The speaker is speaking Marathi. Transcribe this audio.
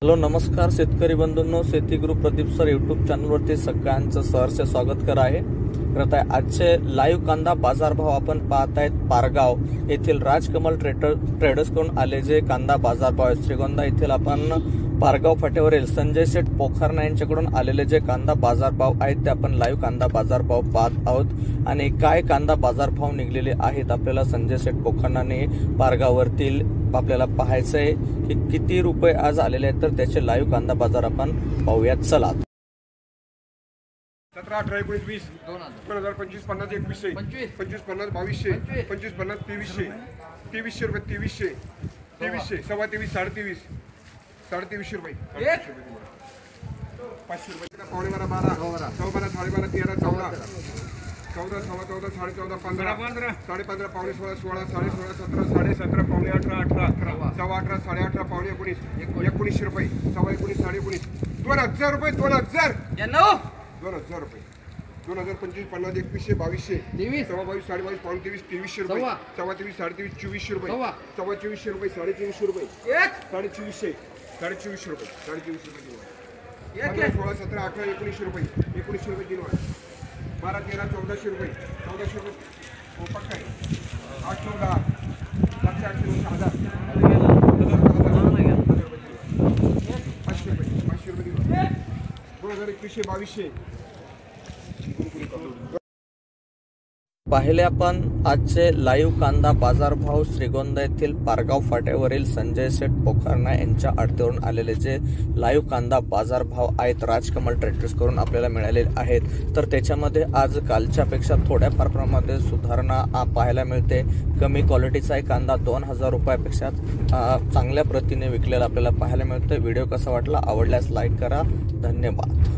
हॅलो नमस्कार शेतकरी बंधूंनो, शेती गुरु प्रदीप सर यूट्यूब चॅनलवरती सगळ्यांचं सहर्ष स्वागत करत आहे। आजचे लाईव्ह कांदा बाजारभाव आपण पाहत आहेत। पारगाव येथील राजकमल ट्रेडर्स कडून आले जे कांदा बाजारभाव आहेत। श्रीगोंदा येथील आपण पारगाव फाट्यावरील संजय शेठ पोखरना यांच्याकडून आलेले जे कांदा बाजारभाव आहेत ते आपण लाईव्ह कांदा बाजारभाव पाहत आहोत आणि काय कांदा बाजारभाव निघलेले आहेत आपल्याला संजय शेठ पोखरनाने पारगाववरील आपल्याला पाहायचं आहे की किती रुपये आज आलेले आहेत। तर त्याचे लाईव्ह कांदा बाजार आपण पाहूयात। चला 17, 18, 19, 20, 2025, 50, 21, 25, 50, 2200, 25, 50, 2300, 2300 रुपये, 2300, 2300, सव्वा 23, 23.5, 23.5 रुपये, 500 रुपये, पावणे 12, 12, सव्वा 12, 12.5, 13, 14, 14, सव्वा 14, 14.5, 15, 15.5, पावणे 16, 16, 16.5, 17, 17.5, पावणे 18, 18, सव्वा 18, 18.5, पावणे 19, 1900 रुपये, सव्वा 19, 19.5, 2000 रुपये, 2000 2000 रुपये, 2025, 50, 2100, 2200, सव्वा 22, 22.5, पावणे 23, 2300 रुपये, सव्वा 23, 23.5, 2400 रुपये, सव्वा 2400 रुपये, 2450 रुपये, 2400, 2400 रुपये, 2400 रुपये, 16, 17, 18, 1900 रुपये, 1900 रुपये दिनवार, 12, 13, 1400 रुपये, 1400 रुपये, पक्का आहे, 8, 14, 700, 800, 500 रुपये दिनवार, 2021, 2200 पाहिले आपण आजचे लाईव्ह कांदा बाजारभाव श्रीगोंदा येथील पारगाव फाट्यावरील संजय शेठ पोखरना यांच्या आडतीवरून आलेले जे लाईव्ह कांदा बाजारभाव आहेत राजकमल ट्रेडर्स करून आपल्याला मिळाले आहेत। तर त्याच्यामध्ये आज कालच्यापेक्षा थोड्याफार प्रमाणात सुधारणा पाहायला मिळते। कमी क्वालिटीचा कांदा 2000 रुपयापेक्षा चांगल्या प्रतीने विकलेला आपल्याला पाहायला मिळतोय। व्हिडिओ कसा वाटला, आवडल्यास लाईक करा। धन्यवाद।